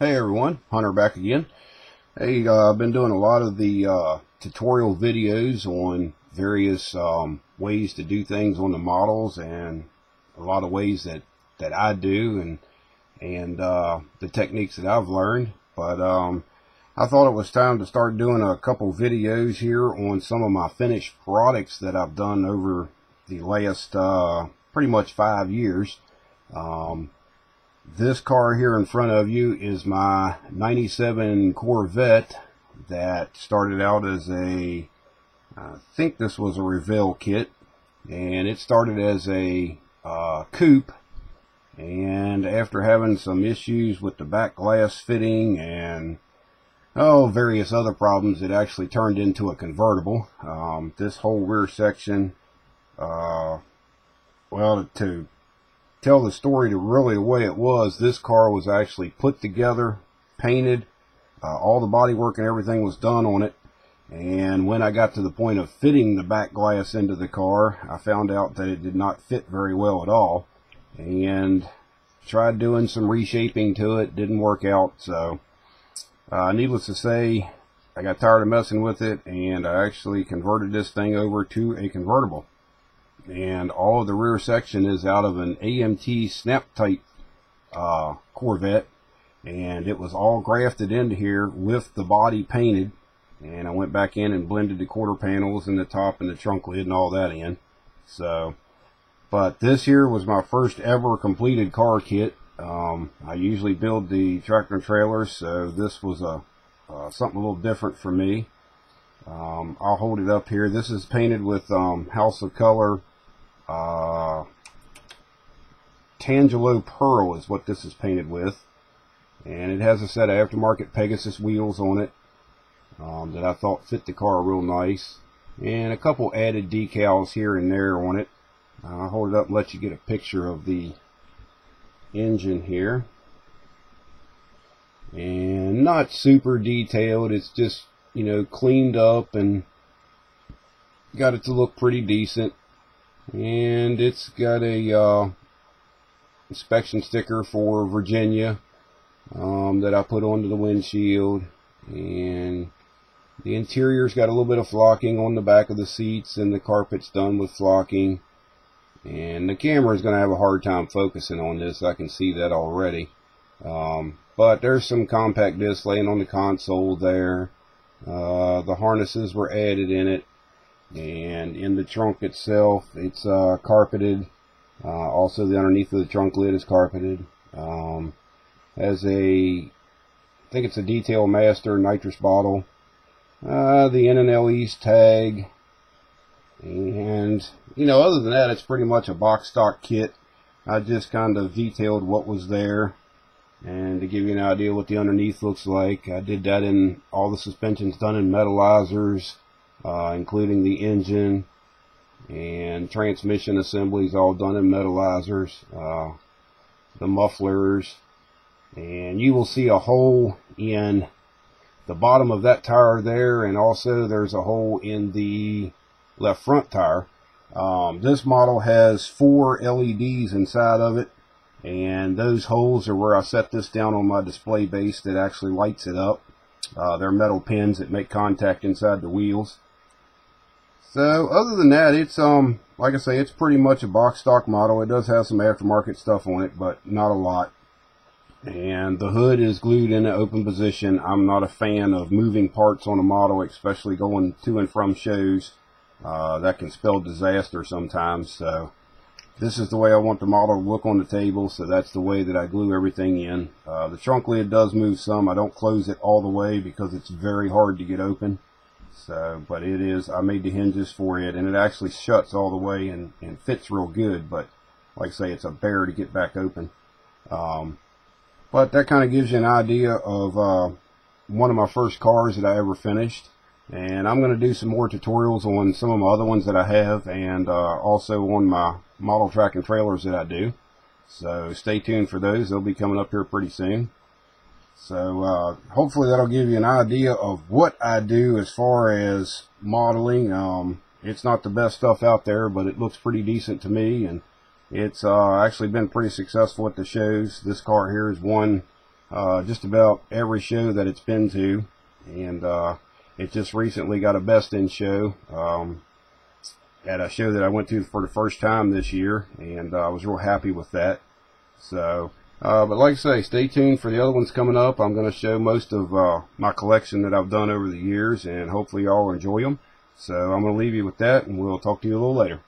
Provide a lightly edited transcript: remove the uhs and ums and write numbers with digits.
Hey everyone, Hunter back again. Hey, I've been doing a lot of the tutorial videos on various ways to do things on the models, and a lot of ways that I do, and the techniques that I've learned. But I thought it was time to start doing a couple videos here on some of my finished products that I've done over the last pretty much 5 years. This car here in front of you is my 97 Corvette that started out as I think this was a Revell kit, and it started as a coupe, and after having some issues with the back glass fitting and various other problems, it actually turned into a convertible. This whole rear section, well, to tell the story to really the way it was, this car was actually put together, painted, all the body work and everything was done on it, and when I got to the point of fitting the back glass into the car, I found out that it did not fit very well at all, and tried doing some reshaping to it. Didn't work out. So needless to say, I got tired of messing with it, and I actually converted this thing over to a convertible. And all of the rear section is out of an AMT snap type Corvette, and it was all grafted into here with the body painted, and I went back in and blended the quarter panels and the top and the trunk lid and all that in. So, but this here was my first ever completed car kit. I usually build the tractor and trailers, so this was something a little different for me. I'll hold it up here. This is painted with House of Color Tangelo Pearl is what this is painted with, and it has a set of aftermarket Pegasus wheels on it that I thought fit the car real nice, and a couple added decals here and there on it. I'll hold it up and let you get a picture of the engine here, and not super detailed. It's just, you know, cleaned up and got it to look pretty decent. And it's got a inspection sticker for Virginia that I put onto the windshield, and the interior's got a little bit of flocking on the back of the seats, and the carpet's done with flocking, and the camera is going to have a hard time focusing on this. I can see that already. But there's some compact discs laying on the console there. The harnesses were added in it. And in the trunk itself, it's carpeted. Also, the underneath of the trunk lid is carpeted. Has I think it's a Detail Master nitrous bottle. The N&L East tag. And, you know, other than that, it's pretty much a box stock kit. I just kind of detailed what was there, and to give you an idea what the underneath looks like. I did that in all the suspensions done in metallizers, including the engine and transmission assemblies, all done in metallizers, the mufflers, and you will see a hole in the bottom of that tire there, and also there's a hole in the left front tire. This model has 4 LEDs inside of it, and those holes are where I set this down on my display base that actually lights it up. They're metal pins that make contact inside the wheels. So other than that, it's like I say, it's pretty much a box stock model. It does have some aftermarket stuff on it, but not a lot. And the hood is glued in an open position. I'm not a fan of moving parts on a model, especially going to and from shows. That can spell disaster sometimes. So this is the way I want the model to look on the table, so that's the way that I glue everything in. The trunk lid does move some. I don't close it all the way because it's very hard to get open. So, but it is, I made the hinges for it, and it actually shuts all the way and fits real good, but like I say, it's a bear to get back open. But that kind of gives you an idea of one of my first cars that I ever finished. And I'm going to do some more tutorials on some of my other ones that I have, and also on my model track and trailers that I do. So stay tuned for those. They'll be coming up here pretty soon. So hopefully that'll give you an idea of what I do as far as modeling. It's not the best stuff out there, but it looks pretty decent to me, and it's actually been pretty successful at the shows. This car here has won just about every show that it's been to, and it just recently got a Best in show at a show that I went to for the first time this year, and I was real happy with that. So, but like I say, stay tuned for the other ones coming up. I'm going to show most of my collection that I've done over the years, and hopefully y'all enjoy them. So I'm going to leave you with that, and we'll talk to you a little later.